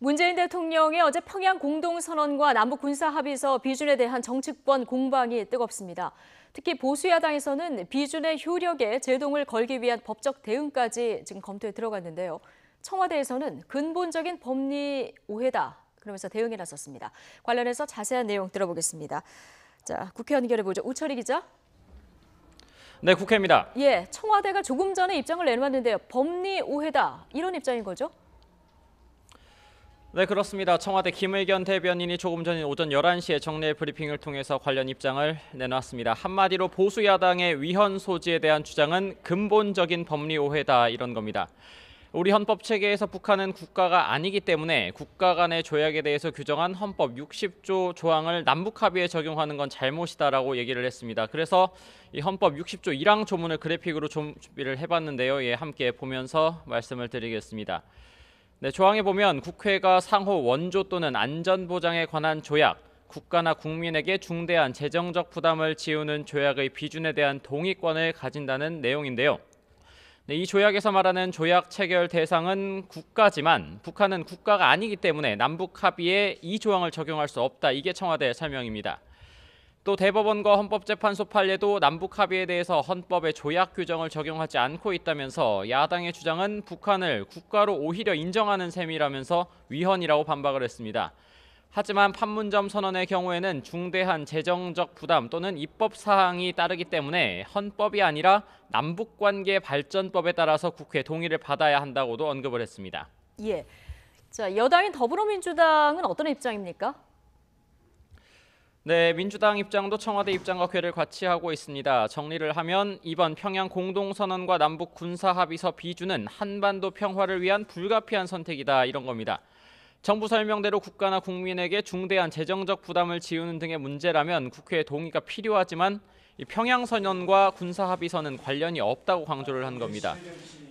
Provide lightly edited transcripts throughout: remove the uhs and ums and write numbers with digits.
문재인 대통령의 어제 평양 공동선언과 남북 군사합의서 비준에 대한 정치권 공방이 뜨겁습니다. 특히 보수야당에서는 비준의 효력에 제동을 걸기 위한 법적 대응까지 지금 검토에 들어갔는데요. 청와대에서는 근본적인 법리 오해다 그러면서 대응에 나섰습니다. 관련해서 자세한 내용 들어보겠습니다. 자, 국회 연결해보죠. 우철희 기자. 네, 국회입니다. 예, 청와대가 조금 전에 입장을 내놓았는데요. 법리 오해다 이런 입장인 거죠? 네, 그렇습니다. 청와대 김의겸 대변인이 조금 전 오전 11시에 정례 브리핑을 통해서 관련 입장을 내놨습니다. 한마디로 보수 야당의 위헌 소지에 대한 주장은 근본적인 법리 오해다 이런 겁니다. 우리 헌법 체계에서 북한은 국가가 아니기 때문에 국가 간의 조약에 대해서 규정한 헌법 60조 조항을 남북 합의에 적용하는 건 잘못이다라고 얘기를 했습니다. 그래서 이 헌법 60조 1항 조문을 그래픽으로 준비를 해봤는데요. 예, 함께 보면서 말씀을 드리겠습니다. 네, 조항에 보면 국회가 상호 원조 또는 안전보장에 관한 조약, 국가나 국민에게 중대한 재정적 부담을 지우는 조약의 비준에 대한 동의권을 가진다는 내용인데요. 네, 이 조약에서 말하는 조약 체결 대상은 국가지만 북한은 국가가 아니기 때문에 남북 합의에 이 조항을 적용할 수 없다. 이게 청와대의 설명입니다. 또 대법원과 헌법재판소 판례도 남북 합의에 대해서 헌법의 조약 규정을 적용하지 않고 있다면서 야당의 주장은 북한을 국가로 오히려 인정하는 셈이라면서 위헌이라고 반박을 했습니다. 하지만 판문점 선언의 경우에는 중대한 재정적 부담 또는 입법 사항이 따르기 때문에 헌법이 아니라 남북관계 발전법에 따라서 국회 동의를 받아야 한다고도 언급을 했습니다. 예. 자, 여당인 더불어민주당은 어떤 입장입니까? 네, 민주당 입장도 청와대 입장과 궤를 같이 하고 있습니다. 정리를 하면 이번 평양 공동선언과 남북 군사합의서 비준은 한반도 평화를 위한 불가피한 선택이다 이런 겁니다. 정부 설명대로 국가나 국민에게 중대한 재정적 부담을 지우는 등의 문제라면 국회의 동의가 필요하지만 이 평양선언과 군사합의서는 관련이 없다고 강조를 한 겁니다.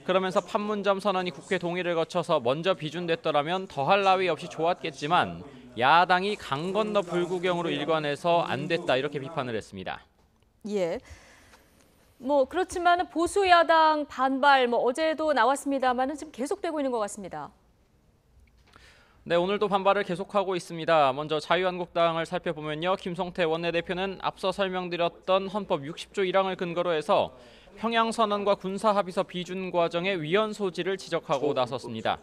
그러면서 판문점 선언이 국회 동의를 거쳐서 먼저 비준됐더라면 더할 나위 없이 좋았겠지만 야당이 강 건너 불구경으로 일관해서 안 됐다 이렇게 비판을 했습니다. 예. 그렇지만 보수 야당 반발 어제도 나왔습니다만은 지금 계속되고 있는 것 같습니다. 네, 오늘도 반발을 계속하고 있습니다. 먼저 자유한국당을 살펴보면요. 김성태 원내대표는 앞서 설명드렸던 헌법 60조 1항을 근거로 해서 평양선언과 군사합의서 비준 과정의 위헌 소지를 지적하고 나섰습니다.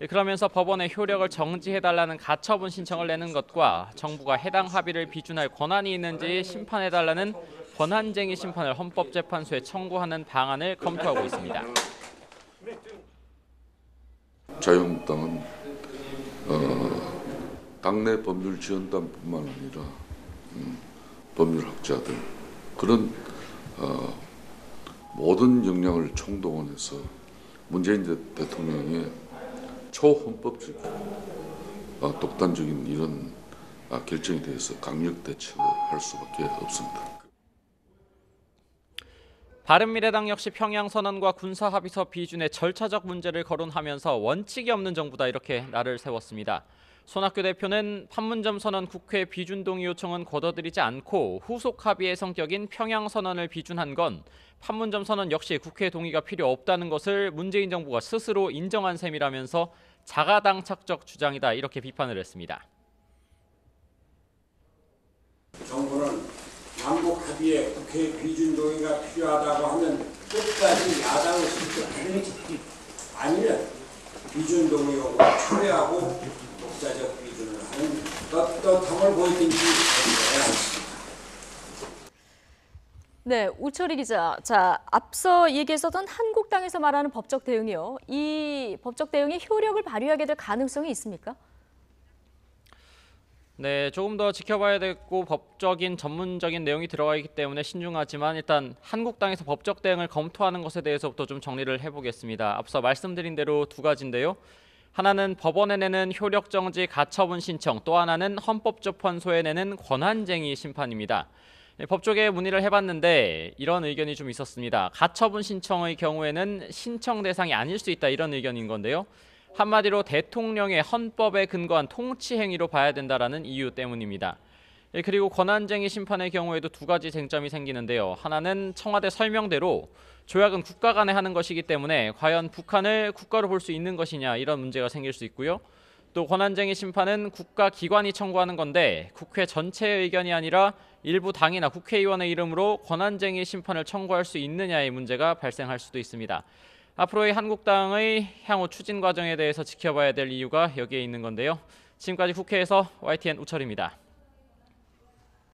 그러면서 법원의 효력을 정지해달라는 가처분 신청을 내는 것과 정부가 해당 합의를 비준할 권한이 있는지 심판해달라는 권한쟁의 심판을 헌법재판소에 청구하는 방안을 검토하고 있습니다. 자유한국당은 당내 법률지원단뿐만 아니라 법률학자들 그런 모든 역량을 총동원해서 문재인 대통령의 초헌법적인 독단적인 이런 결정에 대해서 강력 대처를 할 수밖에 없습니다. 바른미래당 역시 평양선언과 군사합의서 비준의 절차적 문제를 거론하면서 원칙이 없는 정부다 이렇게 날을 세웠습니다. 손학규 대표는 판문점 선언 국회 비준 동의 요청은 거둬들이지 않고 후속 합의의 성격인 평양선언을 비준한 건 판문점 선언 역시 국회 동의가 필요 없다는 것을 문재인 정부가 스스로 인정한 셈이라면서 자가당착적 주장이다 이렇게 비판을 했습니다. 정부는 남북 합의에 국회 비준 동의가 필요하다고 하면 끝까지 야당을 지지하는지 아니면 비준 동의 요구를 철회하고 독자적 비준을 하는 떳떳함을 보이든지 해야 하십니다. 네, 우철희 기자. 자, 앞서 얘기했었던 한국당에서 말하는 법적 대응이요. 이 법적 대응이 효력을 발휘하게 될 가능성이 있습니까? 네, 조금 더 지켜봐야 되고 법적인 전문적인 내용이 들어가 있기 때문에 신중하지만 일단 한국당에서 법적 대응을 검토하는 것에 대해서부터 좀 정리를 해보겠습니다. 앞서 말씀드린 대로 두 가지인데요. 하나는 법원에 내는 효력정지 가처분 신청, 또 하나는 헌법재판소에 내는 권한쟁의 심판입니다. 법조계에 문의를 해봤는데 이런 의견이 좀 있었습니다. 가처분 신청의 경우에는 신청 대상이 아닐 수 있다 이런 의견인 건데요. 한마디로 대통령의 헌법에 근거한 통치 행위로 봐야 된다라는 이유 때문입니다. 그리고 권한쟁의 심판의 경우에도 두 가지 쟁점이 생기는데요. 하나는 청와대 설명대로 조약은 국가 간에 하는 것이기 때문에 과연 북한을 국가로 볼 수 있는 것이냐 이런 문제가 생길 수 있고요. 또 권한쟁의 심판은 국가기관이 청구하는 건데 국회 전체의 의견이 아니라 일부 당이나 국회의원의 이름으로 권한쟁의 심판을 청구할 수 있느냐의 문제가 발생할 수도 있습니다. 앞으로의 한국당의 향후 추진 과정에 대해서 지켜봐야 될 이유가 여기에 있는 건데요. 지금까지 국회에서 YTN 우철입니다.